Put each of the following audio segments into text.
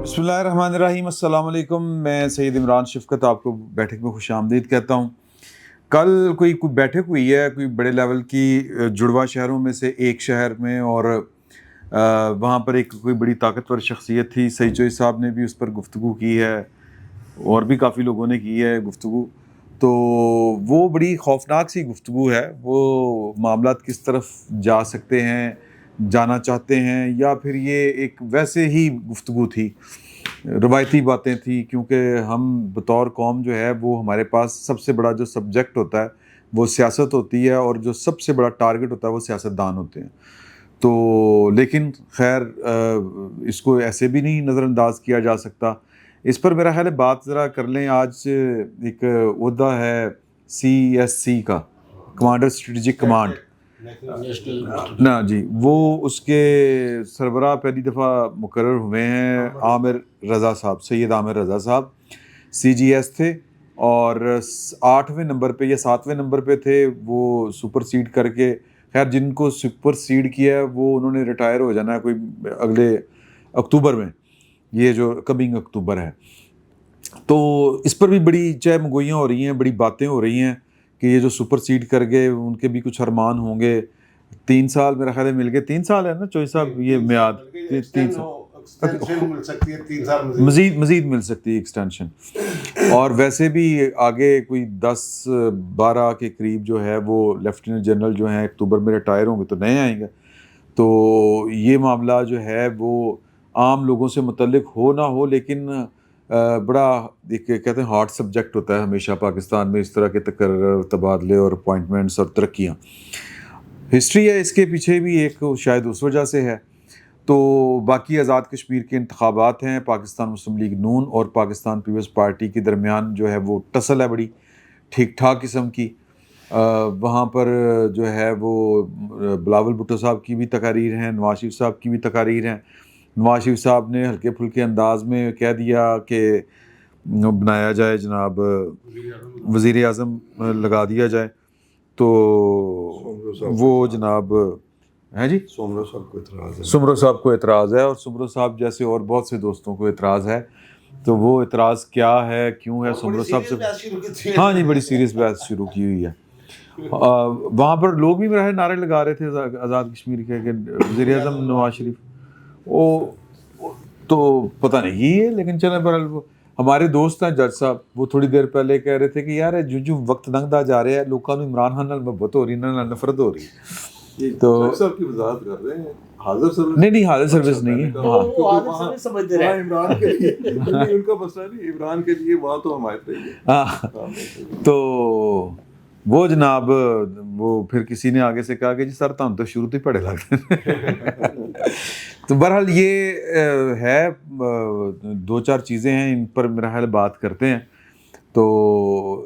بسم اللہ الرحمن الرحیم، السلام علیکم۔ میں سید عمران شفقت آپ کو بیٹھک میں خوش آمدید کہتا ہوں۔ کل کوئی بیٹھک ہوئی ہے کوئی بڑے لیول کی جڑواں شہروں میں سے ایک شہر میں، اور وہاں پر ایک کوئی بڑی طاقتور شخصیت تھی، سعید چوہی صاحب نے بھی اس پر گفتگو کی ہے اور بھی کافی لوگوں نے کی ہے گفتگو۔ تو وہ بڑی خوفناک سی گفتگو ہے، وہ معاملات کس طرف جا سکتے ہیں، جانا چاہتے ہیں، یا پھر یہ ایک ویسے ہی گفتگو تھی، روایتی باتیں تھیں، کیونکہ ہم بطور قوم جو ہے وہ ہمارے پاس سب سے بڑا جو سبجیکٹ ہوتا ہے وہ سیاست ہوتی ہے، اور جو سب سے بڑا ٹارگٹ ہوتا ہے وہ سیاستدان ہوتے ہیں۔ تو لیکن خیر اس کو ایسے بھی نہیں نظر انداز کیا جا سکتا۔ اس پر میرا خیال ہے بات ذرا کر لیں۔ آج ایک عہدہ ہے CSC کا، کمانڈر اسٹریٹجک کمانڈ نا جی، وہ اس کے سربراہ پہلی دفعہ مقرر ہوئے ہیں عامر رضا صاحب، سید عامر رضا صاحب CGS تھے، اور 8ویں نمبر پہ یا 7ویں نمبر پہ تھے، وہ سپر سیڈ کر کے، خیر جن کو سپر سیڈ کیا ہے وہ انہوں نے ریٹائر ہو جانا ہے کوئی اگلے اکتوبر میں، یہ جو کمنگ اکتوبر ہے۔ تو اس پر بھی بڑی چہ مگوئیاں ہو رہی ہیں، بڑی باتیں ہو رہی ہیں کہ یہ جو سپر سیڈ کر گئے ان کے بھی کچھ ارمان ہوں گے۔ 3 سال میرا خیال ہے مل گئے، 3 سال ہے نا چوہی صاحب یہ میعاد، 3 سال مزید مل سکتی ہے ایکسٹینشن، اور ویسے بھی آگے کوئی 10-12 کے قریب جو ہے وہ لیفٹیننٹ جنرل جو ہیں اکتوبر میں ریٹائر ہوں گے تو نئے آئیں گے۔ تو یہ معاملہ جو ہے وہ عام لوگوں سے متعلق ہو نہ ہو، لیکن بڑا ایک کہتے ہیں ہارڈ سبجیکٹ ہوتا ہے ہمیشہ پاکستان میں، اس طرح کے تقرر، تبادلے اور اپوائنٹمنٹس اور ترقیاں۔ ہسٹری ہے اس کے پیچھے بھی ایک، شاید اس وجہ سے ہے۔ تو باقی آزاد کشمیر کے انتخابات ہیں، پاکستان مسلم لیگ نون اور پاکستان پیپلز پارٹی کے درمیان جو ہے وہ ٹسل ہے بڑی ٹھیک ٹھاک قسم کی۔ وہاں پر جو ہے وہ بلاول بھٹو صاحب کی بھی تقاریر ہیں، نواز شریف صاحب کی بھی تقاریر ہیں۔ نواز شریف صاحب نے ہلکے پھلکے انداز میں کہہ دیا کہ بنایا جائے جناب وزیر اعظم لگا دیا جائے، تو وہ جناب ہیں جی سمرو صاحب کو اعتراض ہے، اور سمرو صاحب جیسے اور بہت سے دوستوں کو اعتراض ہے۔ تو وہ اعتراض کیا ہے، کیوں ہے سمرو صاحب سے؟ ہاں جی، بڑی سیریس بحث شروع کی ہوئی ہے۔ وہاں پر لوگ بھی میرا نعرے لگا رہے تھے آزاد کشمیر کے کہ وزیر اعظم نواز شریف، وہ تو پتہ نہیں ہے، لیکن چلیں بہرحال ہمارے دوست ہیں جج صاحب، وہ تھوڑی دیر پہلے کہہ رہے تھے کہ یار جو وقت لنگدا جا رہا ہے، لوگوں کو عمران خان نال محبت ہو رہی، انہاں نال نفرت ہو رہی ہے۔ تو صاحب کی وضاحت کر رہے ہیں، حاضر سروس نہیں حاضر سروس نہیں ہے، عمران کے لیے ان کا مسئلہ نہیں، عمران کے لیے وہاں تو حمایت رہی ہے۔ تو وہ جناب وہ پھر کسی نے آگے سے کہا کہ جی سر تم تو شروع تو ہی پڑے لگتے ہیں۔ تو بہرحال یہ ہے، 2-4 چیزیں ہیں، ان پر میرا خیال بات کرتے ہیں۔ تو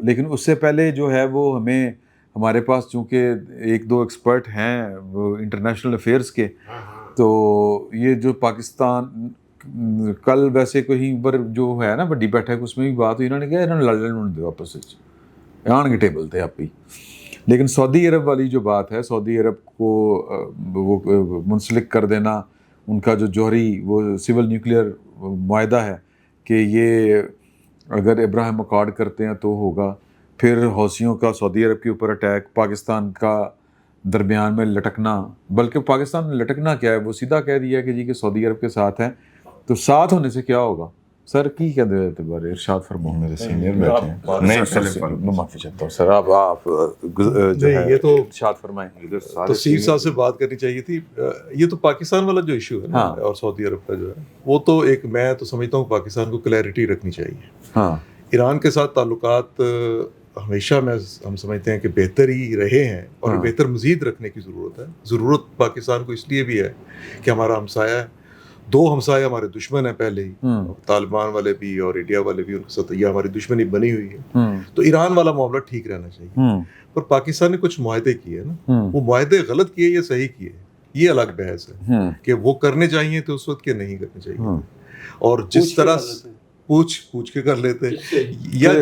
لیکن اس سے پہلے جو ہے وہ ہمارے پاس چونکہ 1-2 ایکسپرٹ ہیں وہ انٹرنیشنل افیئرس کے، تو یہ جو پاکستان کل ویسے کہیں پر جو ہے نا بڑی بیٹھک، اس میں بھی بات ہوئی، انہوں نے کہا انہوں نے لڑن دو آپس آن کے ٹیبل تھے آپ ہی۔ لیکن سعودی عرب والی جو بات ہے، سعودی عرب کو وہ منسلک کر دینا، ان کا جو جوہری وہ سول نیوکلیئر معاہدہ ہے کہ یہ اگر ابراہیم اکارڈ کرتے ہیں تو ہوگا، پھر حوثیوں کا سعودی عرب کے اوپر اٹیک، پاکستان کا درمیان میں لٹکنا، بلکہ پاکستان میں لٹکنا کیا ہے، وہ سیدھا کہہ دیا کہ جی کہ سعودی عرب کے ساتھ ہیں، تو ساتھ ہونے سے کیا ہوگا؟ سر کی کہہ دیتے بارے ارشاد فرماؤ، میرے سینئر بیٹھے ہیں، نہیں سر میں معافی چاہتا ہوں سر، آپ جو ہے یہ تو ارشاد فرمائیں۔ تفسیر صاحب سے بات کرنی چاہیے تھی۔ یہ تو پاکستان والا جو ایشو ہے نا، اور سعودی عرب کا جو ہے، وہ تو ایک، میں تو سمجھتا ہوں پاکستان کو کلیئرٹی رکھنی چاہیے۔ ہاں، ایران کے ساتھ تعلقات ہمیشہ ہم سمجھتے ہیں کہ بہتر ہی رہے ہیں، اور بہتر مزید رکھنے کی ضرورت ہے۔ ضرورت پاکستان کو اس لیے بھی ہے کہ ہمارا ہمسایہ ہے، 2 ہمسائے ہمارے دشمن ہیں پہلے ہی، طالبان والے بھی اور انڈیا والے بھی، ان کے ساتھ یہ ہماری دشمنی بنی ہوئی ہے۔ تو ایران والا معاملہ ٹھیک رہنا چاہیے، پر پاکستان نے کچھ معاہدے کیے نا، وہ معاہدے غلط کیے یا صحیح کیے، یہ الگ بحث ہے کہ وہ کرنے چاہیے تو اس وقت کے نہیں کرنے چاہیے، اور جس طرح پوچھ کے کر لیتے، یا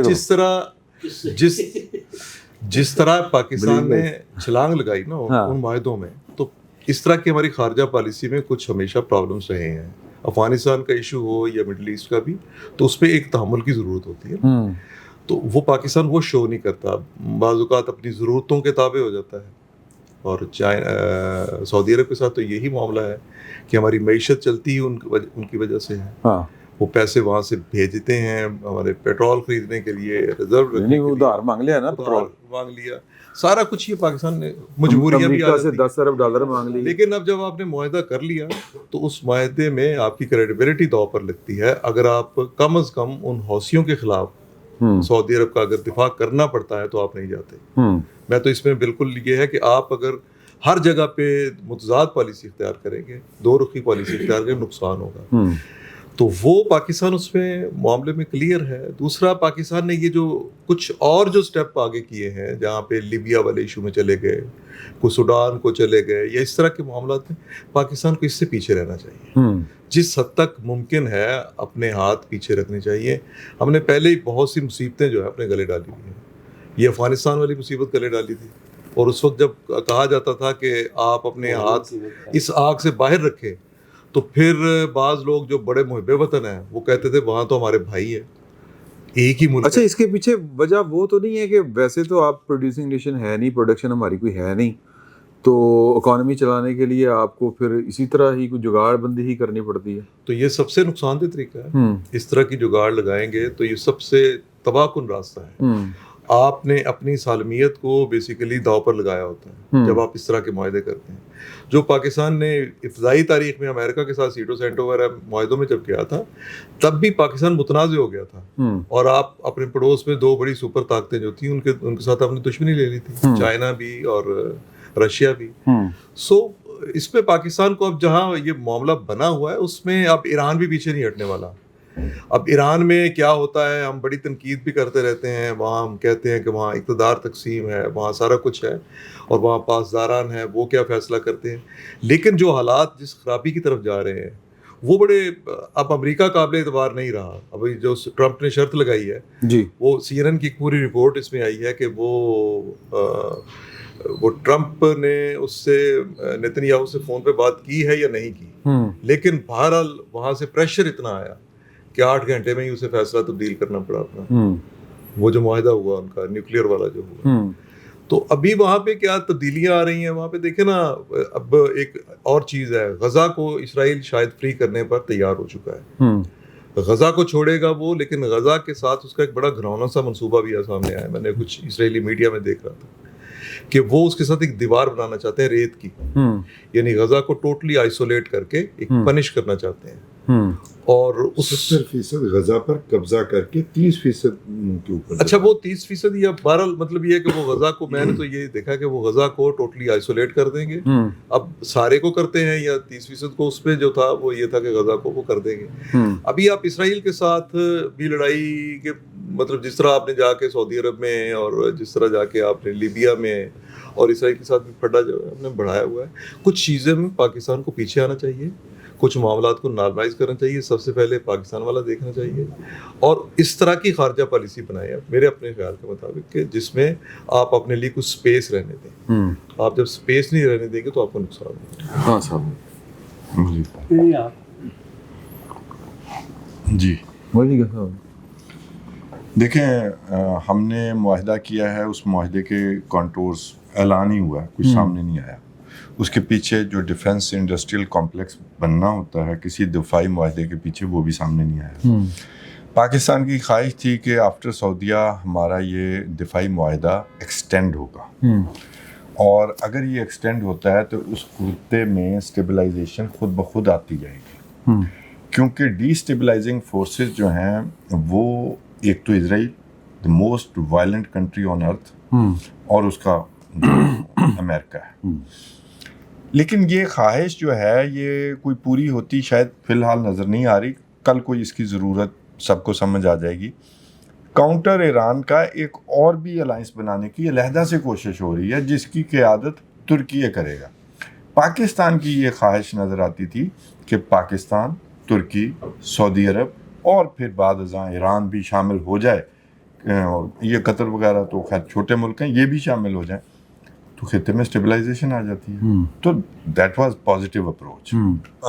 جس طرح پاکستان نے چھلانگ لگائی نا ان معاہدوں میں، تو اس طرح کی ہماری خارجہ پالیسی میں کچھ ہمیشہ پرابلمس رہے ہیں۔ افغانستان کا ایشو ہو یا مڈل ایسٹ کا بھی، تو اس پہ ایک تحمل کی ضرورت ہوتی ہے. تو وہ پاکستان وہ شو نہیں کرتا، بعض اوقات اپنی ضرورتوں کے تابع ہو جاتا ہے. اور سعودی عرب کے ساتھ تو یہی معاملہ ہے کہ ہماری معیشت چلتی ہی ان کی وجہ سے ہے. وہ پیسے وہاں سے بھیجتے ہیں ہمارے پیٹرول خریدنے کے لیے، ریزرو رکھنے کے لیے. ادھار مانگ لیا نا، پیٹرول مانگ لیا، سارا کچھ یہ پاکستان نے مجبوریاں بھی امریکہ سے $10 ارب مانگ لی. لیکن اب جب آپ نے معاہدہ کر لیا تو اس معاہدے میں آپ کی کریڈیبلٹی داؤ پر لگتی ہے. اگر آپ کم از کم ان حوثیوں کے خلاف سعودی عرب کا اگر دفاع کرنا پڑتا ہے تو آپ نہیں جاتے. میں تو اس میں بالکل یہ ہے کہ آپ اگر ہر جگہ پہ متضاد پالیسی اختیار کریں گے، دو رخی پالیسی اختیار کریں گے، نقصان ہوگا. تو وہ پاکستان اس میں معاملے میں کلیئر ہے. دوسرا، پاکستان نے یہ جو کچھ اور جو سٹیپ آگے کیے ہیں، جہاں پہ لیبیا والے ایشو میں چلے گئے، کوئی سوڈان کو چلے گئے، یا اس طرح کے معاملات میں پاکستان کو اس سے پیچھے رہنا چاہیے. جس حد تک ممکن ہے اپنے ہاتھ پیچھے رکھنے چاہیے. ہم نے پہلے ہی بہت سی مصیبتیں جو ہے اپنے گلے ڈالی ہوئی ہیں. یہ افغانستان والی مصیبت گلے ڈالی تھی، اور اس وقت جب کہا جاتا تھا کہ آپ اپنے ہاتھ اس آگ سے باہر رکھیں، تو پھر بعض لوگ جو بڑے محب وطن ہیں وہ کہتے تھے وہاں تو ہمارے بھائی ہیں، ایک ہی ملک. اچھا، اس کے پیچھے وجہ وہ تو نہیں ہے کہ ویسے تو آپ پروڈیوسنگ نیشن ہے نہیں، پروڈکشن ہماری کوئی ہے نہیں، تو اکانومی چلانے کے لیے آپ کو پھر اسی طرح ہی کوئی جگاڑ بندی ہی کرنی پڑتی ہے. تو یہ سب سے نقصان دہ طریقہ ہے. اس طرح کی جگاڑ لگائیں گے تو یہ سب سے تباہ کن راستہ ہے. آپ نے اپنی سالمیت کو بیسیکلی داؤ پر لگایا ہوتا ہے جب آپ اس طرح کے معاہدے کرتے ہیں. جو پاکستان نے ابتدائی تاریخ میں امریکہ کے ساتھ سیٹو سینٹو وغیرہ معاہدوں میں جب کیا تھا، تب بھی پاکستان متنازع ہو گیا تھا. اور آپ اپنے پڑوس میں دو بڑی سپر طاقتیں جو تھیں ان کے ساتھ آپ نے دشمنی لے لی تھی، چائنا بھی اور رشیا بھی. سو اس پہ پاکستان کو اب جہاں یہ معاملہ بنا ہوا ہے اس میں اب ایران بھی پیچھے نہیں ہٹنے والا. اب ایران میں کیا ہوتا ہے، ہم بڑی تنقید بھی کرتے رہتے ہیں. وہاں ہم کہتے ہیں کہ وہاں اقتدار تقسیم ہے، وہاں سارا کچھ ہے، اور وہاں پاسداران ہیں، وہ کیا فیصلہ کرتے ہیں. لیکن جو حالات جس خرابی کی طرف جا رہے ہیں وہ بڑے، اب امریکہ قابل اعتبار نہیں رہا. ابھی جو ٹرمپ نے شرط لگائی ہے جی، وہ CNN کی ایک پوری رپورٹ اس میں آئی ہے کہ وہ ٹرمپ نے اس سے نیتن یاہو سے فون پہ بات کی ہے یا نہیں کی. لیکن بہرحال وہاں سے پریشر اتنا آیا کہ 8 گھنٹے میں ہی اسے فیصلہ تبدیل کرنا پڑا اپنا. وہ جو معاہدہ ہوا ان کا نیوکلیئر والا جو ہوا، تو ابھی وہاں پہ کیا تبدیلیاں آ رہی ہیں. وہاں پہ دیکھیں نا، اب ایک اور چیز ہے، غزہ کو اسرائیل شاید فری کرنے پر تیار ہو چکا ہے. غزہ کو چھوڑے گا وہ، لیکن غزہ کے ساتھ اس کا ایک بڑا گھناؤنا سا منصوبہ بھی سامنے آیا. میں نے کچھ اسرائیلی میڈیا میں دیکھ رہا تھا کہ وہ اس کے ساتھ ایک دیوار بنانا چاہتے ہیں ریت کی، یعنی غزہ کو ٹوٹلی آئسولیٹ کر کے ایک پنش کرنا چاہتے ہیں. اور 70% غزہ پر قبضہ کر کے 30% کے اوپر. اچھا، وہ 30% یا بہرحال مطلب یہ ہے کہ وہ غزہ کو، میں نے تو یہ دیکھا کہ وہ غزہ کو ٹوٹلی آئسولیٹ کر دیں گے. اب سارے کو کرتے ہیں یا 30% کو، اس پہ جو تھا وہ یہ تھا کہ غزہ کو وہ کر دیں گے. ابھی آپ اسرائیل کے ساتھ بھی لڑائی کے، مطلب جس طرح آپ نے جا کے سعودی عرب میں اور جس طرح جا کے آپ نے لیبیا میں اور اسرائیل کے ساتھ بھی پھڈا جو ہے ہم نے بڑھایا ہوا ہے. کچھ چیزیں میں پاکستان کو پیچھے آنا چاہیے، کچھ معاملات کو نارملائز کرنا چاہیے. سب سے پہلے پاکستان والا دیکھنا چاہیے، اور اس طرح کی خارجہ پالیسی بنائیں میرے اپنے خیال کے مطابق کہ جس میں آپ اپنے لیے کچھ سپیس رہنے دیں. آپ جب سپیس نہیں رہنے دیں گے تو آپ کو نقصان ہوگا. ہاں صاحب جی وہی کہا. دیکھیں، ہم نے معاہدہ کیا ہے، اس معاہدے کے کانٹورز اعلان ہی ہوا ہے، کچھ سامنے نہیں آیا. اس کے پیچھے جو ڈیفنس انڈسٹریل کمپلیکس بننا ہوتا ہے کسی دفاعی معاہدے کے پیچھے، وہ بھی سامنے نہیں آیا. پاکستان کی خواہش تھی کہ آفٹر سعودیہ ہمارا یہ دفاعی معاہدہ ایکسٹینڈ ہوگا، اور اگر یہ ایکسٹینڈ ہوتا ہے تو اس خطے میں اسٹیبلائزیشن خود بخود آتی جائے گی. کیونکہ ڈی اسٹیبلائزنگ فورسز جو ہیں وہ ایک تو Israel, the most violent country on earth, اور اس کا امریکہ ہے. لیکن یہ خواہش جو ہے یہ کوئی پوری ہوتی شاید فی الحال نظر نہیں آ رہی. کل کوئی اس کی ضرورت سب کو سمجھ آ جائے گی. کاؤنٹر ایران کا ایک اور بھی الائنس بنانے کی علیحدہ سے کوشش ہو رہی ہے، جس کی قیادت ترکی کرے گا. پاکستان کی یہ خواہش نظر آتی تھی کہ پاکستان، ترکی، سعودی عرب اور پھر بعد ازاں ایران بھی شامل ہو جائے، اور یہ قطر وغیرہ تو خیر چھوٹے ملک ہیں، یہ بھی شامل ہو جائیں. تو خطے میں اسٹیبلائزیشن آ جاتی ہے. تو دیٹ واز پازیٹیو اپروچ.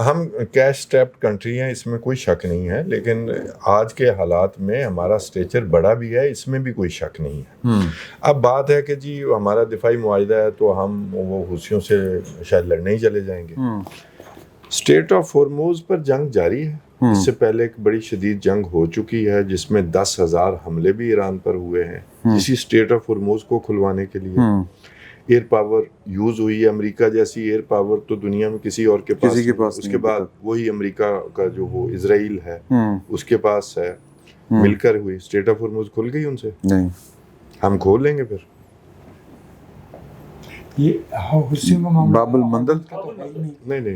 ہم کیش اسٹریپڈ کنٹری ہیں، اس میں کوئی شک نہیں ہے، لیکن آج کے حالات میں ہمارا اسٹیچر بڑا بھی ہے، اس میں بھی کوئی شک نہیں ہے. اب بات ہے کہ جی ہمارا دفاعی معاہدہ ہے تو ہم وہ حوثیوں سے شاید لڑنے ہی چلے جائیں گے. اسٹریٹ آف ہارموز پر جنگ جاری ہے. اس سے پہلے ایک بڑی شدید جنگ ہو چکی ہے جس میں 10,000 حملے بھی ایران پر ہوئے ہیں اسی اسٹریٹ آف ہارموز کو کھلوانے کے لیے. ایئر پاور یوز ہوئی ہے، امریکہ جیسی ایئر پاور تو دنیا میں کسی اور کے پاس اس کے بعد وہی امریکہ کا جو وہ اسرائیل ہے اس کے پاس ہے، مل کر ہوئی. اسٹریٹ آف ہارموز کھل گئی ان سے، نہیں ہم کھول لیں گے. پھر یہ باب المندل نہیں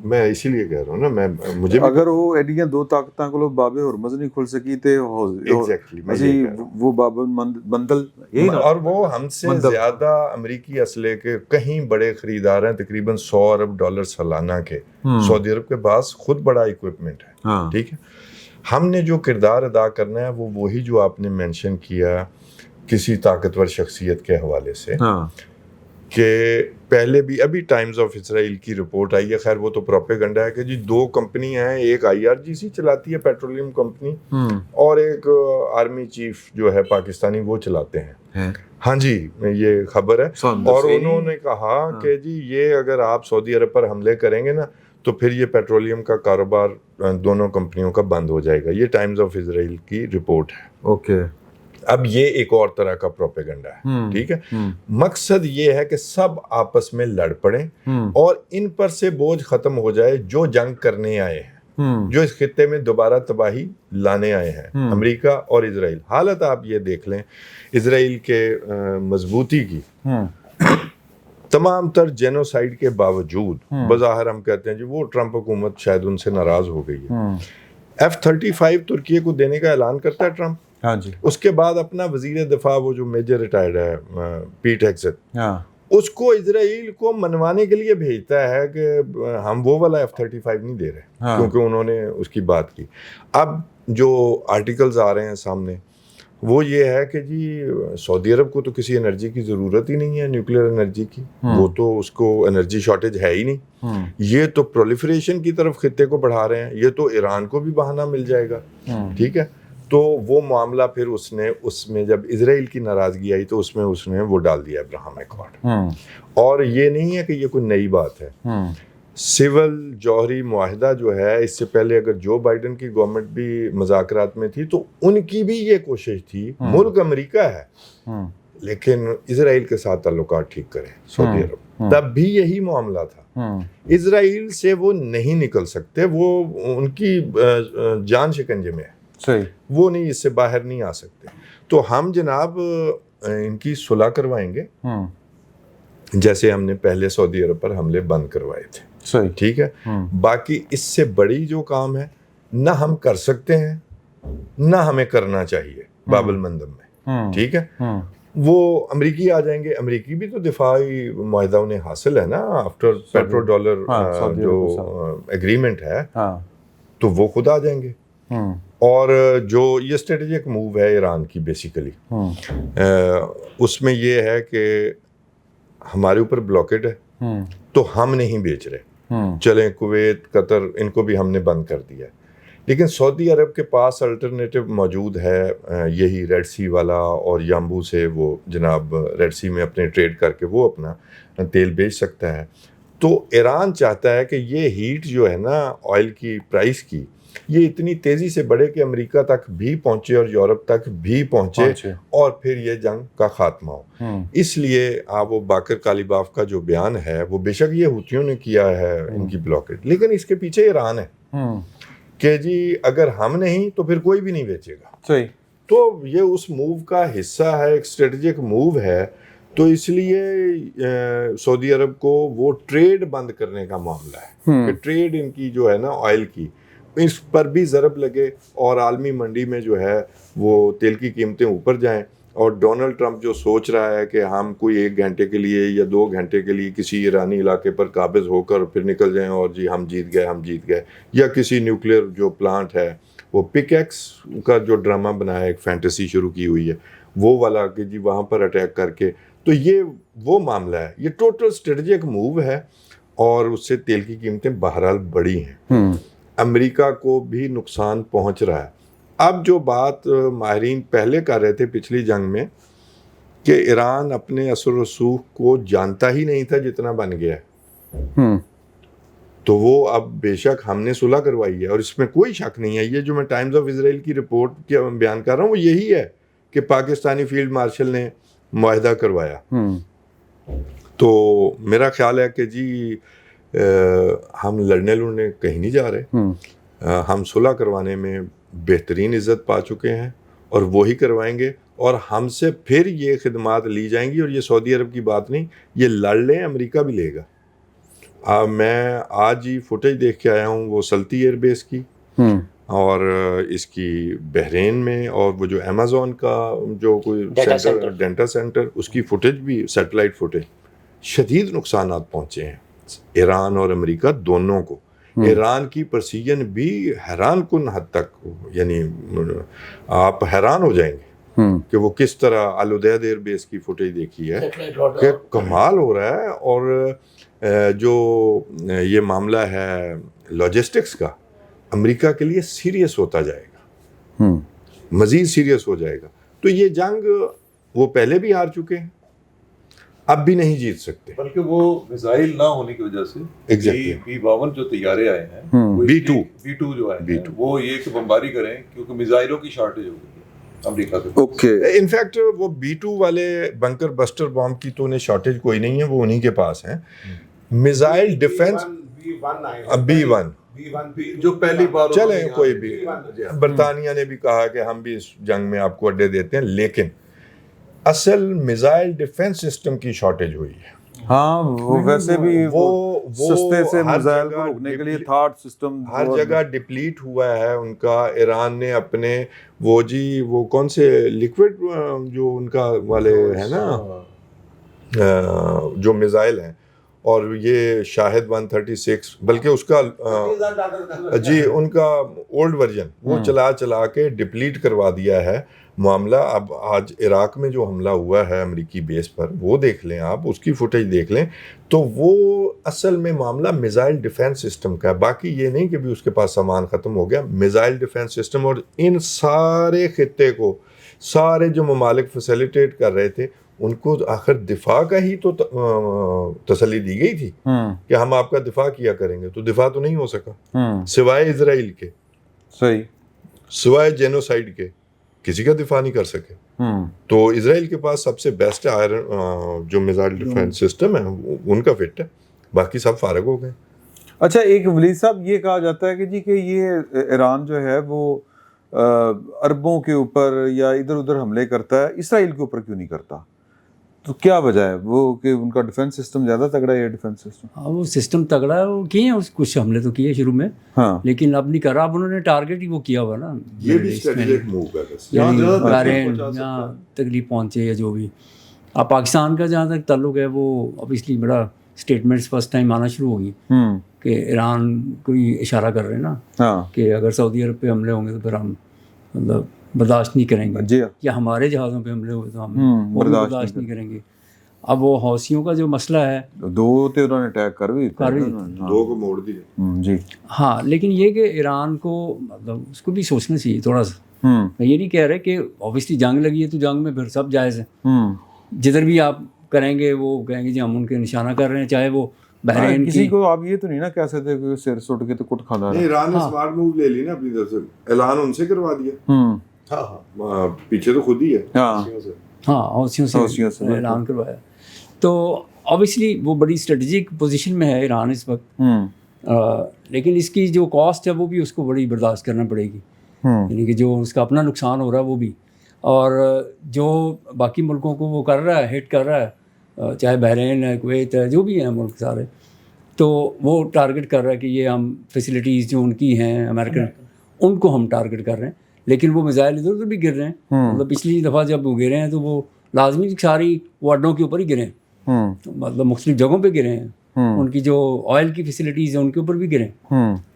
میں اسی لیے کہہ رہا ہوں نا، مجھے اگر وہ ایڈیاں دو طاقتاں کو باب ہرمز نہیں کھل سکی تے وہ باب المندل یہی نا. اور وہ ہم سے زیادہ امریکی اسلحے کے کہیں بڑے خریدار ہیں، تقریباً $100 ارب سالانہ کے. سعودی عرب کے پاس خود بڑا اکوپمنٹ ہے. ٹھیک ہے، ہم نے جو کردار ادا کرنا ہے وہ وہی جو آپ نے مینشن کیا کسی طاقتور شخصیت کے حوالے سے کہ پہلے بھی ابھی ٹائمز آف اسرائیل کی رپورٹ آئی ہے. خیر وہ تو پروپیگنڈا ہے کہ جی 2 کمپنی ہیں، ایک IRGC چلاتی ہے پیٹرولیم کمپنی اور ایک آرمی چیف جو ہے پاکستانی وہ چلاتے ہیں. ہاں جی یہ خبر ہے. اور انہوں نے کہا کہ جی یہ اگر آپ سعودی عرب پر حملے کریں گے نا تو پھر یہ پیٹرولیم کا کاروبار دونوں کمپنیوں کا بند ہو جائے گا. یہ ٹائمز آف اسرائیل کی رپورٹ ہے. اوکے، اب یہ ایک اور طرح کا پروپیگنڈا ہے. ٹھیک ہے، مقصد یہ ہے کہ سب آپس میں لڑ پڑیں اور ان پر سے بوجھ ختم ہو جائے جو جنگ کرنے آئے ہیں، جو اس خطے میں دوبارہ تباہی لانے آئے ہیں، امریکہ اور اسرائیل. حالت آپ یہ دیکھ لیں اسرائیل کے مضبوطی کی، تمام تر جینوسائیڈ کے باوجود بظاہر ہم کہتے ہیں جی وہ ٹرمپ حکومت شاید ان سے ناراض ہو گئی ہے. F-35 ترکیے کو دینے کا اعلان کرتا ہے ٹرمپ. ہاں جی. اس کے بعد اپنا وزیر دفاع وہ جو میجر ریٹائرڈ ہے پیٹ ہیگسٹ، اس کو اسرائیل کو منوانے کے لیے بھیجتا ہے کہ ہم وہ والا F-35 نہیں دے رہے کیونکہ انہوں نے اس کی بات کی. اب جو آرٹیکلز آ رہے ہیں سامنے وہ یہ ہے کہ جی سعودی عرب کو تو کسی انرجی کی ضرورت ہی نہیں ہے، نیوکلیر انرجی کی، وہ تو اس کو انرجی شارٹیج ہے ہی نہیں. یہ تو پرولیفریشن کی طرف خطے کو بڑھا رہے ہیں، یہ تو ایران کو بھی بہانہ مل جائے گا. ٹھیک ہے، تو وہ معاملہ پھر اس میں جب اسرائیل کی ناراضگی آئی تو اس نے وہ ڈال دیا ابراہم ایکارڈ. اور یہ نہیں ہے کہ یہ کوئی نئی بات ہے. سول جوہری معاہدہ جو ہے اس سے پہلے اگر جو بائیڈن کی گورنمنٹ بھی مذاکرات میں تھی تو ان کی بھی یہ کوشش تھی، ملک امریکہ ہے لیکن اسرائیل کے ساتھ تعلقات ٹھیک کریں سعودی عرب. تب بھی یہی معاملہ تھا. اسرائیل سے وہ نہیں نکل سکتے، وہ ان کی جان شکنجے میں ہے. صحیح، وہ نہیں، اس سے باہر نہیں آ سکتے. تو ہم جناب ان کی صلح کروائیں گے جیسے ہم نے پہلے سعودی عرب پر حملے بند کروائے تھے. صحیح، ٹھیک ہے. باقی اس سے بڑی جو کام ہے نہ ہم کر سکتے ہیں نہ ہمیں کرنا چاہیے باب المندب میں. ٹھیک ہے، وہ امریکی آ جائیں گے، امریکی بھی تو دفاعی معاہدہ انہیں حاصل ہے نا آفٹر پیٹرو ڈالر جو ایگریمنٹ ہے، تو وہ خود آ جائیں گے. اور جو یہ اسٹریٹجک موو ہے ایران کی بیسیکلی اس میں یہ ہے کہ ہمارے اوپر بلاکڈ ہے تو ہم نہیں بیچ رہے. چلیں کویت قطر ان کو بھی ہم نے بند کر دیا ہے، لیکن سعودی عرب کے پاس الٹرنیٹو موجود ہے یہی ریڈ سی والا، اور یامبو سے وہ جناب ریڈ سی میں اپنے ٹریڈ کر کے وہ اپنا تیل بیچ سکتا ہے. تو ایران چاہتا ہے کہ یہ ہیٹ جو ہے نا آئل کی پرائس کی یہ اتنی تیزی سے بڑھے کہ امریکہ تک بھی پہنچے اور یورپ تک بھی پہنچے اور پھر یہ جنگ کا خاتمہ ہو. اس لیے وہ باقر کالیباف کا جو بیان ہے وہ بے شک یہ ہوتیوں نے کیا ہے ان کی بلاکڈ، لیکن اس کے پیچھے ایران ہے کہ جی اگر ہم نہیں تو پھر کوئی بھی نہیں بیچے گا. صحیح. تو یہ اس موو کا حصہ ہے، ایک اسٹریٹجک موو ہے. تو اس لیے سعودی عرب کو وہ ٹریڈ بند کرنے کا معاملہ ہے کہ ٹریڈ ان کی جو ہے نا آئل کی اس پر بھی ضرب لگے اور عالمی منڈی میں جو ہے وہ تیل کی قیمتیں اوپر جائیں. اور ڈونلڈ ٹرمپ جو سوچ رہا ہے کہ ہم کوئی 1 گھنٹے کے لیے یا 2 گھنٹے کے لیے کسی ایرانی علاقے پر قابض ہو کر پھر نکل جائیں اور جی ہم جیت گئے، یا کسی نیوکلیر جو پلانٹ ہے وہ پک ایکس کا جو ڈرامہ بنایا ہے، ایک فینٹیسی شروع کی ہوئی ہے وہ والا کہ جی وہاں پر اٹیک کر کے تو یہ وہ معاملہ ہے, یہ ٹوٹل اسٹریٹجک موو ہے, اور اس سے تیل کی قیمتیں بہرحال بڑی ہیں, امریکہ کو بھی نقصان پہنچ رہا ہے. اب جو بات ماہرین پہلے کر رہے تھے پچھلی جنگ میں کہ ایران اپنے اثر و رسوخ کو جانتا ہی نہیں تھا جتنا بن گیا ہے, تو وہ اب بے شک ہم نے صلح کروائی ہے, اور اس میں کوئی شک نہیں ہے. یہ جو میں ٹائمز آف اسرائیل کی رپورٹ بیان کر رہا ہوں وہ یہی ہے کہ پاکستانی فیلڈ مارشل نے معاہدہ کروایا. تو میرا خیال ہے کہ جی ہم لڑنے کہیں نہیں جا رہے, ہم صلح کروانے میں بہترین عزت پا چکے ہیں اور وہی کروائیں گے, اور ہم سے پھر یہ خدمات لی جائیں گی. اور یہ سعودی عرب کی بات نہیں, یہ لڑ لیں امریکہ بھی لے گا. میں آج ہی فوٹیج دیکھ کے آیا ہوں وہ سلطی ایئر بیس کی, اور اس کی بحرین میں, اور وہ جو امیزون کا جو کوئی ڈیٹا سینٹر اس کی فوٹیج بھی, سیٹلائٹ فوٹیج. شدید نقصانات پہنچے ہیں ایران اور امریکہ دونوں کو. ایران کی پرسیجن بھی حیران کن حد تک, یعنی آپ حیران ہو جائیں گے کہ وہ کس طرح الودیع ایئر بیس کی فوٹیج دیکھی ہے کہ کمال ہو رہا ہے. اور جو یہ معاملہ ہے لاجسٹکس کا, امریکہ کے لیے سیریس ہوتا جائے گا, مزید سیریس ہو جائے گا. تو یہ جنگ وہ پہلے بھی ہار چکے ہیں, اب بھی نہیں جیت سکتے. بلکہ وہ میزائل نہ ہونے کی وجہ سے B-52 جو طیارے آئے ہیں, B-2 جو آئے ہیں, وہ یہ کہ بمباری کریں کیونکہ میزائلوں کی شارٹیج ہو گئی ہے امریکہ کے. اوکے, انفیکٹ وہ B-2 والے بنکر بسٹر بام کی تو انہیں شارٹیج کوئی نہیں ہے, وہ انہی کے پاس ہیں. میزائل ڈیفنس B-1 جو پہلی بار چلیں کوئی بھی, برطانیہ نے بھی کہا کہ ہم بھی اس جنگ میں آپ کو اڈے دیتے ہیں, لیکن اصل میزائل ڈیفنس سسٹم کی شارٹیج ہوئی ہے. ہاں وہ ویسے بھی وہ سستے سے میزائل کو روکنے کے لیے تھاٹ سسٹم ہر جگہ ڈپلیٹ ہوا ہے ان کا. ایران نے اپنے وہ جی وہ کون سے لیکوڈ جو ان کا والے ہیں نا جو میزائل ہیں, اور یہ شاہد 136 بلکہ اس کا جی ان کا اولڈ ورژن وہ چلا کے ڈپلیٹ کروا دیا ہے معاملہ. اب آج عراق میں جو حملہ ہوا ہے امریکی بیس پر, وہ دیکھ لیں آپ, اس کی فوٹیج دیکھ لیں, تو وہ اصل میں معاملہ میزائل ڈیفنس سسٹم کا ہے. باقی یہ نہیں کہ بھی اس کے پاس سامان ختم ہو گیا, میزائل ڈیفنس سسٹم. اور ان سارے خطے کو سارے جو ممالک فیسیلیٹیٹ کر رہے تھے ان کو آخر دفاع کا ہی تو تسلی دی گئی تھی کہ ہم آپ کا دفاع کیا کریں گے, تو دفاع تو نہیں ہو سکا سوائے اسرائیل کے, صحیح, سوائے جینوسائیڈ کے کسی کا دفاع نہیں کر سکے. تو اسرائیل کے پاس سب سے بیسٹ جو میزائل ڈیفنس سسٹم ہے ان کا فٹ ہے, باقی سب فارغ ہو گئے. اچھا ایک ولید صاحب یہ کہا جاتا ہے کہ جی کہ یہ ایران جو ہے وہ عربوں کے اوپر یا ادھر ادھر حملے کرتا ہے, اسرائیل کے اوپر کیوں نہیں کرتا؟ تو کیا وجہ ہے وہ کہ ان کا ڈیفنس سسٹم زیادہ تگڑا ہے, ڈیفنس سسٹم؟ ہاں وہ سسٹم تگڑا ہے, وہ کیے ہیں کچھ حملے تو کیے شروع میں, ہاں لیکن اب نہیں کرا. اب انہوں نے ٹارگیٹ ہی وہ کیا ہوا نا, یہ بھی اسٹریٹجک موو ہے بس. بحرین جہاں تکلیف پہنچے یا جو بھی. اب پاکستان کا جہاں تک تعلق ہے وہ اوبیسلی بڑا اسٹیٹمنٹس فرسٹ ٹائم آنا شروع ہوگی کہ ایران کوئی اشارہ کر رہے ہیں نا کہ اگر سعودی عرب پہ حملے ہوں گے تو پھر ہم مطلب برداشت نہیں کریں گے, یا ہمارے جہازوں پہ حملے ہوئے تو ہم برداشت نہیں کریں گے. اب وہ حوثیوں کا جو مسئلہ ہے, دو تے انہوں نے اٹیک کر بھی دو کو موڑ دیا جی. ہاں لیکن یہ کہ ایران کو مطلب اس کو بھی سوچنا چاہیے تھوڑا سا. میں یہ نہیں کہہ رہے کہ اوبیسلی جنگ لگی ہے تو جنگ میں پھر سب جائز ہے, جدھر بھی آپ کریں گے وہ کہیں گے جی ہم ان کے نشانہ کر رہے ہیں, چاہے وہ بحرین کسی کو آپ یہ تو نہیں نا کہہ سکتے کہ سر سٹ کے تو کٹ کھانا ہے. ایران نے اسمارٹ موو لے لی نا اپنی طرف سے, اعلان ان سے کروا دیا, پیچھے تو خود ہی ہے, ہاں حوثیوں سے اعلان کروایا. تو اوبیسلی وہ بڑی اسٹریٹجک پوزیشن میں ہے ایران اس وقت, لیکن اس کی جو کاسٹ ہے وہ بھی اس کو بڑی برداشت کرنا پڑے گی, یعنی کہ جو اس کا اپنا نقصان ہو رہا ہے وہ بھی, اور جو باقی ملکوں کو وہ کر رہا ہے, ہٹ کر رہا ہے, چاہے بحرین ہے, کویت ہے, جو بھی ہیں ملک سارے, تو وہ ٹارگٹ کر رہا ہے کہ یہ ہم فیسلٹیز جو ان کی ہیں امریکن ان کو ہم ٹارگٹ کر رہے ہیں. لیکن وہ میزائل ادھر ادھر بھی گر رہے ہیں, مطلب پچھلی دفعہ جب وہ گرے ہیں تو وہ لازمی ساری وہ اڈوں کے اوپر ہی گرے ہیں, مطلب مختلف جگہوں پہ گرے ہیں, ان کی جو آئل کی فیسلٹیز ہیں ان کے اوپر بھی گرے,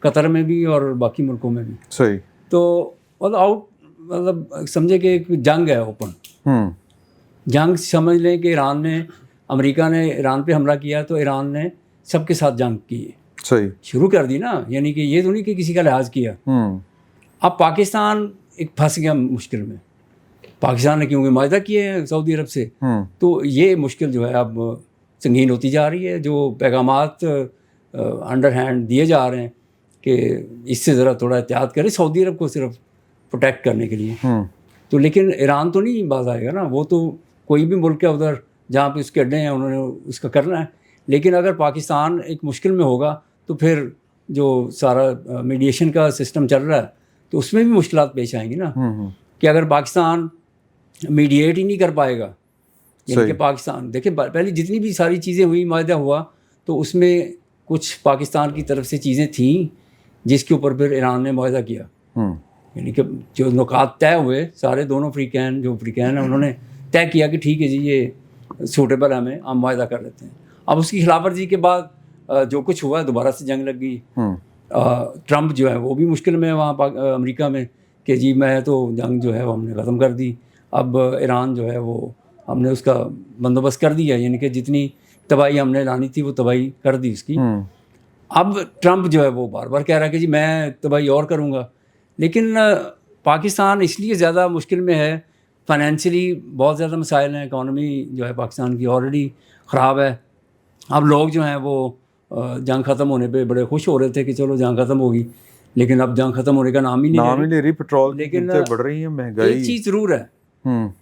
قطر میں بھی اور باقی ملکوں میں بھی. صحیح. تو مطلب سمجھے کہ ایک جنگ ہے اوپن, جنگ سمجھ لیں کہ ایران نے امریکہ نے ایران پہ حملہ کیا تو ایران نے سب کے ساتھ جنگ کی صحیح شروع کر دی نا, یعنی کہ یہ تو نہیں کہ کسی کا لحاظ کیا. اب پاکستان ایک پھنس گیا مشکل میں, پاکستان نے کیونکہ معاہدہ کیے ہیں سعودی عرب سے, تو یہ مشکل جو ہے اب سنگین ہوتی جا رہی ہے. جو پیغامات انڈر ہینڈ دیے جا رہے ہیں کہ اس سے ذرا تھوڑا احتیاط کرے سعودی عرب کو صرف پروٹیکٹ کرنے کے لیے, تو لیکن ایران تو نہیں باز آئے گا نا, وہ تو کوئی بھی ملک ہے ادھر جہاں پہ اس کے اڈے ہیں انہوں نے اس کا کرنا ہے. لیکن اگر پاکستان ایک مشکل میں ہوگا تو پھر جو سارا میڈیشن کا سسٹم چل رہا ہے تو اس میں بھی مشکلات پیش آئیں گی نا, کہ اگر پاکستان میڈییٹ ہی نہیں کر پائے گا, یعنی کہ پاکستان دیکھیں پہلے جتنی بھی ساری چیزیں ہوئی معاہدہ ہوا تو اس میں کچھ پاکستان کی طرف سے چیزیں تھیں جس کے اوپر پھر ایران نے معاہدہ کیا, یعنی کہ جو نکات طے ہوئے سارے دونوں فریقین ہیں انہوں نے طے کیا کہ ٹھیک ہے جی یہ سوٹیبل ہمیں ہم معاہدہ کر لیتے ہیں. اب اس کی خلاف ورزی کے بعد جو کچھ ہوا دوبارہ سے جنگ لگ گئی. ٹرمپ جو ہے وہ بھی مشکل میں وہاں امریکہ میں کہ جی میں تو جنگ جو ہے وہ ہم نے ختم کر دی, اب ایران جو ہے وہ ہم نے اس کا بندوبست کر دیا, یعنی کہ جتنی تباہی ہم نے لانی تھی وہ تباہی کر دی اس کی. اب ٹرمپ جو ہے وہ بار بار کہہ رہا ہے کہ جی میں تباہی اور کروں گا, لیکن پاکستان اس لیے زیادہ مشکل میں ہے, فائنینشلی بہت زیادہ مسائل ہیں, اکانومی جو ہے پاکستان کی آلریڈی خراب ہے. اب لوگ جو ہیں وہ جنگ ختم ہونے پہ بڑے خوش ہو رہے تھے کہ چلو جنگ ختم ہوگی, لیکن اب جنگ ختم ہونے کا نام ہی نہیں لے رہی. پیٹرول لیکن بڑھ رہی ہے, مہنگائی. ایک چیز ضرور ہے,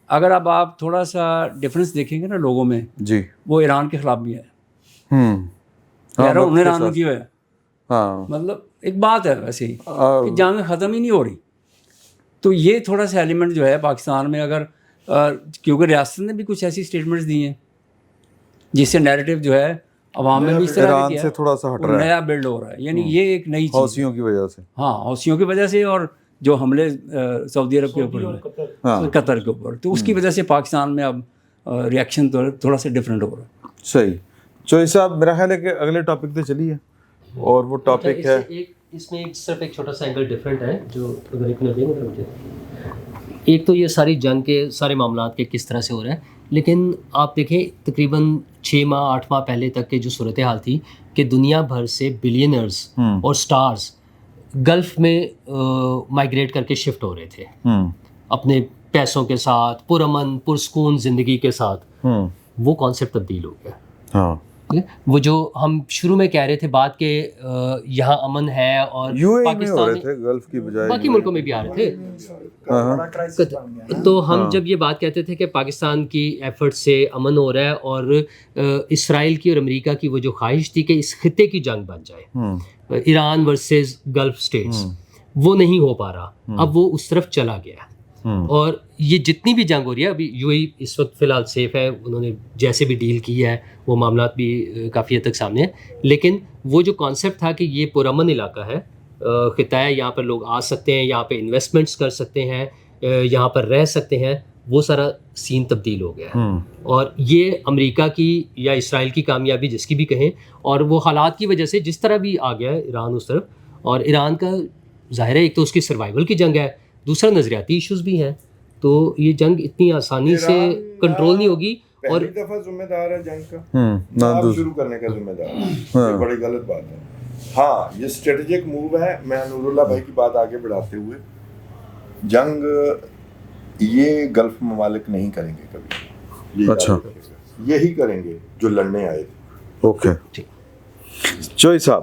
اگر اب آپ تھوڑا سا ڈفرینس دیکھیں گے نا لوگوں میں, جی وہ ایران کے خلاف بھی ہے. انہوں نے ایران کیا ہے, مطلب ایک بات ہے ویسے ہی کہ جنگ ختم ہی نہیں ہو رہی. تو یہ تھوڑا سا ایلیمنٹ جو ہے پاکستان میں, اگر کیونکہ ریاست نے بھی کچھ ایسی اسٹیٹمنٹس دی ہیں جس سے نیریٹو جو ہے عوام میں بھی اس طرح ایران سے تھوڑا سا ہٹ رہا ہے, نیا بلڈ ہو رہا ہے. یعنی یہ ایک نئی چیز حوثیوں کی وجہ سے, حوثیوں کی وجہ سے, اور جو حملے سعودی عرب کے اوپر قطر کے اوپر, تو اس کی وجہ سے پاکستان میں اب ریئیکشن تھوڑا سا ڈفرینٹ ہو رہا ہے. صحیح. چوہی صاحب میرا خیال ہے کہ اگلے ٹاپک پہ چلیے, اور وہ ٹاپک ہے اس میں صرف ایک چھوٹا سا اینگل ڈفرینٹ ہے جو اگر ایک منٹ دیں گے مجھے. ایک تو یہ ساری جنگ کے سارے معاملات کے کس طرح سے ہو رہا ہے, لیکن آپ دیکھیں تقریباً 6 ماہ 8 ماہ پہلے تک کے جو صورتحال تھی کہ دنیا بھر سے بلینئرز اور سٹارز گلف میں مائیگریٹ کر کے شفٹ ہو رہے تھے اپنے پیسوں کے ساتھ, پرامن پرسکون زندگی کے ساتھ. وہ کانسیپٹ تبدیل ہو گیا. وہ جو ہم شروع میں کہہ رہے تھے بات کہ یہاں امن ہے, اور پاکستان گلف کی بجائے باقی ملکوں میں بھی آ رہے تھے, تو ہم جب یہ بات کہتے تھے کہ پاکستان کی ایفرٹ سے امن ہو رہا ہے, اور اسرائیل کی اور امریکہ کی وہ جو خواہش تھی کہ اس خطے کی جنگ بن جائے ایران ورسز گلف اسٹیٹس, وہ نہیں ہو پا رہا. اب وہ اس طرف چلا گیا, اور یہ جتنی بھی جنگ ہو رہی ہے ابھی یو اے اس وقت فی الحال سیف ہے, انہوں نے جیسے بھی ڈیل کی ہے وہ معاملات بھی کافی حد تک سامنے ہیں. لیکن وہ جو کانسیپٹ تھا کہ یہ پرامن علاقہ ہے, خطہ ہے, یہاں پر لوگ آ سکتے ہیں, یہاں پہ انویسٹمنٹس کر سکتے ہیں, یہاں پر رہ سکتے ہیں, وہ سارا سین تبدیل ہو گیا ہے. اور یہ امریکہ کی یا اسرائیل کی کامیابی جس کی بھی کہیں, اور وہ حالات کی وجہ سے جس طرح بھی آ گیا ہے ایران اس طرف, اور ایران کا ظاہر ہے ایک تو اس کی سروائیول کی جنگ ہے, دوسرا نظریاتی ایشوز بھی ہیں, تو یہ جنگ اتنی آسانی سے کنٹرول نہیں ہوگی. اور پہلی دفعہ ذمہ دار ہے جنگ کا شروع کرنے کا ذمہ دار ہے, یہ بڑی غلط بات ہے. ہاں یہ اسٹریٹجک موو ہے. میں نور اللہ بھائی کی بات آگے بڑھاتے ہوئے, جنگ یہ گلف ممالک نہیں کریں گے کبھی, اچھا یہی کریں گے جو لڑنے آئے تھے. اوکے چوہی صاحب,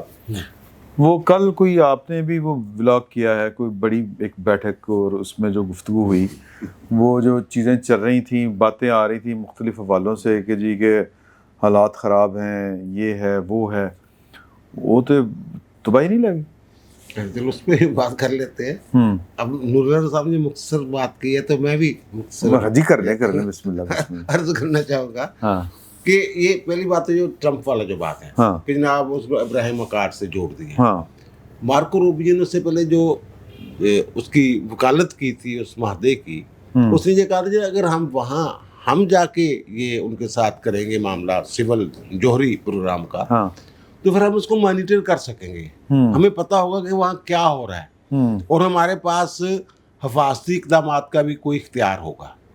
وہ کل کوئی آپ نے بھی وہ ولاگ کیا ہے, کوئی بڑی ایک بیٹھک, اور اس میں جو گفتگو ہوئی, وہ جو چیزیں چل رہی تھیں, باتیں آ رہی تھیں مختلف حوالوں سے کہ جی کہ حالات خراب ہیں, یہ ہے وہ ہے, وہ تو تباہی نہیں لگی. چلو اس پہ بات کر لیتے ہیں. اب نور صاحب نے مختصر بات کی ہے تو میں بھی مختصر جی کر لیں بسم اللہ عرض کرنا چاہوں گا کہ یہ پہلی بات ہے جو ٹرمپ والا جو بات ہے کہ جناب اس کو ابراہیم اکارڈ سے جوڑ دیا. مارکو روبیو نے اس سے پہلے جو اس کی وکالت کی تھی اس معاہدے کی, اس نے یہ کہا تھا اگر ہم وہاں ہم جا کے یہ ان کے ساتھ کریں گے معاملہ سول جوہری پروگرام کا, تو پھر ہم اس کو مانیٹر کر سکیں گے, ہمیں پتہ ہوگا کہ وہاں کیا ہو رہا ہے, اور ہمارے پاس حفاظتی اقدامات کا بھی کوئی اختیار ہوگا.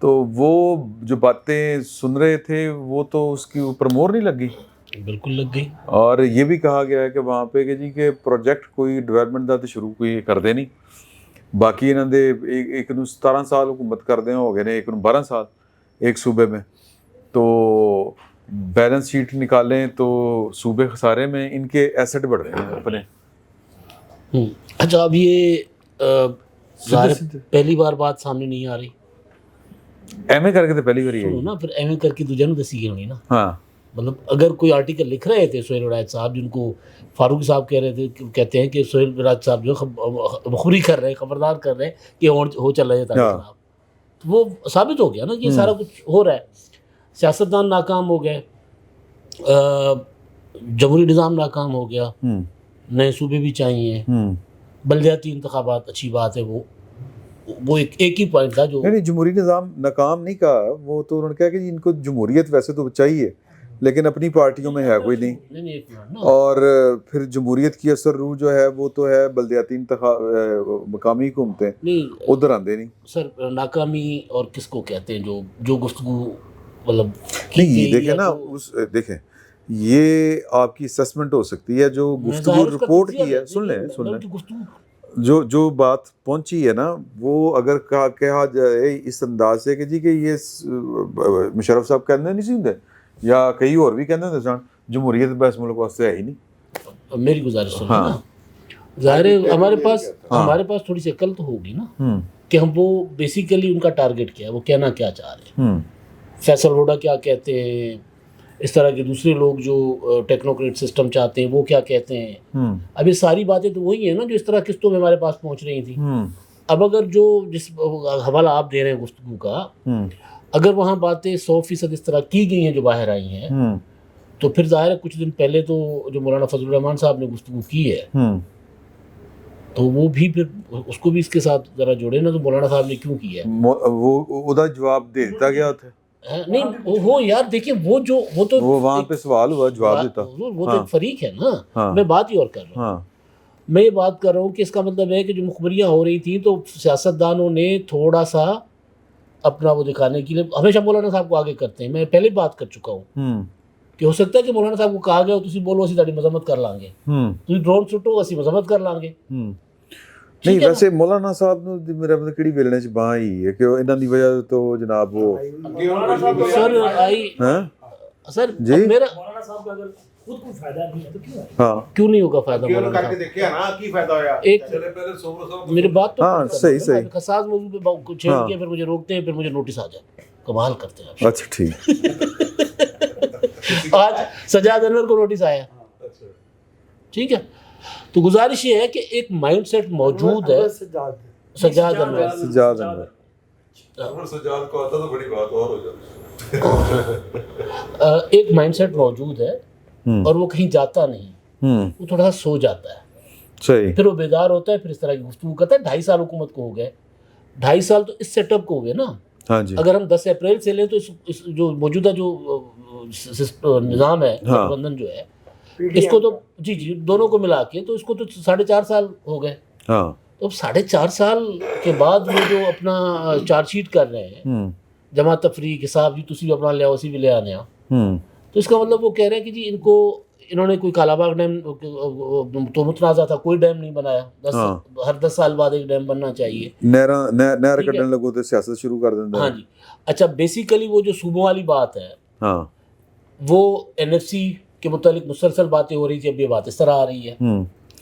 تو وہ جو باتیں سن رہے تھے وہ تو اس کی اوپر مور نہیں لگ گئی؟ بالکل لگ گئی. اور یہ بھی کہا گیا ہے کہ وہاں پہ کہ جی کہ پروجیکٹ کوئی ڈیولپمنٹ دا تو شروع کوئی کر دے نہیں, باقی انہوں نے ایک 17 سال حکومت کردے ہو گئے نے, ایک 12 سال ایک صوبے میں, تو بیلنس شیٹ نکالیں تو صوبے خسارے میں, ان کے ایسٹ بڑھ رہے ہیں اپنے. اچھا, اب یہ پہلی بار بات سامنے نہیں آ رہی, ایم اے کر کے تو پہلی بار ہی سنو نا, پھر ایم اے کر کے دوجہ نو دسی گئی ہونی نا. ہاں, مطلب اگر کوئی آرٹیکل لکھ رہے تھے سہیل وڑائچ صاحب, جن کو فاروق صاحب کہہ رہے تھے, کہتے ہیں کہ سہیل وڑائچ صاحب جو مخبری کر رہے ہیں, خبردار کر رہے ہیں کہ ہو چل رہے تھے, وہ ثابت ہو گیا نا کہ یہ سارا کچھ ہو رہا ہے. سیاستدان ناکام ہو گئے, جمہوری نظام ناکام ہو گیا, نئے صوبے بھی چاہیے, بلدیاتی انتخابات اچھی بات ہے, وہ ایک ہی پوائنٹ تھا جو نہیں, جمہوری نظام ناکام نہیں کہا, وہ تو انہوں نے کہا کہ ان کو جمہوریت ویسے تو چاہیے لیکن اپنی پارٹیوں میں ہے کوئی نہیں, اور پھر جمہوریت کی اثر روح جو ہے وہ تو ہے بلدیاتی مقامی حکومتیں, ادھر آندے نہیں. سر ناکامی اور کس کو کہتے ہیں جو گفتگو مطلب نہیں, دیکھیں نا, دیکھیں یہ آپ کی اسسمنٹ ہو سکتی ہے, جو گفتگو رپورٹ کی ہے, سن لیں جو بات پہنچی ہے نا, وہ اگر کہا جائے اس انداز سے کہ جی کہ یہ مشرف صاحب کہنے نہیں سنتے یا کئی اور بھی کہتے ہیں جمہوریت بس ملک واسطے ہے ہی نہیں. میری گزارش سنو نا, ظاہر ہے ہمارے پاس تھوڑی سی عقل تو ہوگی نا کہ ہم وہ بیسیکلی ان کا ٹارگٹ کیا ہے, وہ کہنا کیا چاہ رہے ہیں. فیصل روڈا کیا کہتے ہیں, اس طرح کے دوسرے لوگ جو ٹیکنوکریٹ سسٹم چاہتے ہیں وہ کیا کہتے ہیں. اب یہ ساری باتیں تو وہی ہیں نا جو اس طرح قسطوں میں ہمارے پاس پہنچ رہی تھیں. اب اگر جس حوالہ آپ دے رہے ہیں گفتگو کا, اگر وہاں باتیں 100% اس طرح کی گئی ہیں جو باہر آئی ہیں, تو پھر ظاہر ہے کچھ دن پہلے تو جو مولانا فضل الرحمان صاحب نے گفتگو کی ہے, تو وہ بھی پھر اس کو بھی اس کے ساتھ ذرا جوڑے نا, تو مولانا صاحب نے کیوں کی ہے, وہ ادھر جواب دے دیتا گیا تھا. نہیں وہ یار دیکھیں, وہ تو وہاں پہ سوال ہوا, جواب دیتا, وہ تو ایک فریق ہے نا. میں بات ہی اور کر رہا ہوں, میں یہ بات کر رہا ہوں کہ اس کا مطلب ہے کہ جو مخبریاں ہو رہی تھیں تو سیاستدانوں نے تھوڑا سا اپنا وہ دکھانے کے لیے ہمیشہ مولانا صاحب کو آگے کرتے ہیں. میں پہلے بات کر چکا ہوں کہ ہو سکتا ہے کہ مولانا صاحب کو کہا گیا تسی بولو اسی تاری مذمت کر لیں گے, تسی ڈرون سٹو اسی مذمت کر لیں گے. نہیں ویسے مولانا صاحب نو میرا مطلب کیڑی ویلنے چ باں ہی ہے کہ انہاں دی وجہ تو جناب وہ سر میرا مولانا صاحب کا اگر خود کو فائدہ نہیں ہے تو کیوں ہے, کیوں نہیں ہوگا فائدہ مولانا صاحب دیکھیا نا کی فائدہ ہویا. ایک میری بات تو ہاں صحیح خاص موضوع پہ چھیڑ کے پھر مجھے روکتے ہیں, پھر مجھے نوٹس آ جائے, کمال کرتے ہیں. اچھا ٹھیک, آج سجاد انور کو نوٹس آیا, ٹھیک ہے, تو گزارش یہ ہے کہ ایک مائنڈ سیٹ موجود ہے. سجاد انور کو آتا تو بڑی بات اور ہو جاتی. ایک مائنڈ سیٹ موجود ہے اور وہ کہیں جاتا نہیں, وہ تھوڑا سا سو جاتا ہے, صحیح, پھر وہ بیدار ہوتا ہے, پھر اس طرح کی گفتگو کرتا ہے. 2.5 سال حکومت کو ہو گئے, 2.5 سال تو اس سیٹ اپ کو ہو گئے نا. اگر ہم 10 اپریل سے لیں تو اس جو موجودہ جو نظام ہے, گٹھبندھن جو ہے, اس کو تو جی دونوں کو ملا کے تو اس کو تو 4.5 سال ہو گئے. تو اب 4.5 سال کے بعد وہ جو اپنا چارج شیٹ کر رہے ہیں, جمع تفریق حساب جی تسی بھی اپنا لیا اسی بھی لے آنے, تو اس کا مطلب وہ کہہ رہے ہیں کہ جی انہوں نے کوئی کالا باغ ڈیم تو متنازع تھا, کوئی ڈیم نہیں بنایا. ہر 10 سال بعد ایک ڈیم بننا چاہیے. نہر کٹنے لگو تو سیاست شروع کر دینا. ہاں جی, اچھا بیسیکلی وہ جو صوبوں والی بات ہے وہ NFC کے متعلق مسلسل باتیں ہو رہی تھی. اب یہ بات اس طرح آ رہی ہے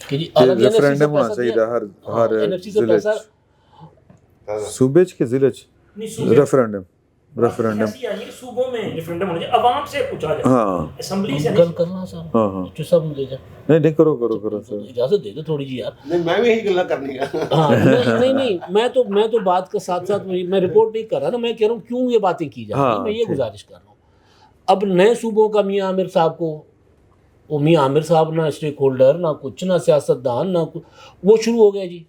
کہ جی ریفرینڈم ہونا چاہیے ہر NFC سے پیسہ صوبے کے ضلع ریفرینڈم صوبوں میں ریفرینڈم ہونا چاہیے, عوام سے پوچھا جائے. ہاں اسمبلی سے گل کرنا سر, جو سب دے جائے. نہیں کرو سر, اجازت دے دو تھوڑی جی یار. نہیں میں بھی یہی گلا کرنی ہے. ہاں نہیں میں تو بات کا ساتھ ساتھ میں رپورٹ نہیں کر رہا نا, میں کہہ رہا ہوں کیوں یہ باتیں کی جاتی ہیں. میں یہ گزارش کر رہا ہوں. اب نئے صوبوں کا میاں عامر صاحب کو, وہ میاں عامر صاحب نہ اسٹیک ہولڈر نہ کچھ, نہ سیاستدان نہ وہ شروع ہو گئے جی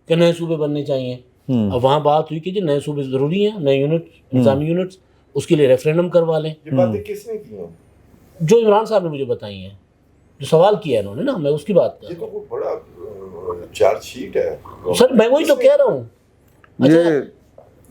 کہ نئے صوبے بننے چاہیے. اب وہاں بات ہوئی کہ جی نئے صوبے ضروری ہیں, نئے یونٹ نظامی یونٹس, اس کے لیے ریفرینڈم کروا لیں. یہ باتیں کس نے کی ہیں؟ جو عمران صاحب نے مجھے بتائی ہیں, جو سوال کیا ہے انہوں نے نا, میں اس کی بات کر یہ تو بڑا چارج شیٹ ہے سر. میں وہی تو کہہ رہا ہوں. یہ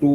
2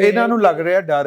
ਇਹਨਾਂ ਨੂੰ ਲੱਗ ਰਿਹਾ ਡਰ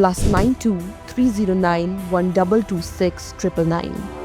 +92 309 1226 999।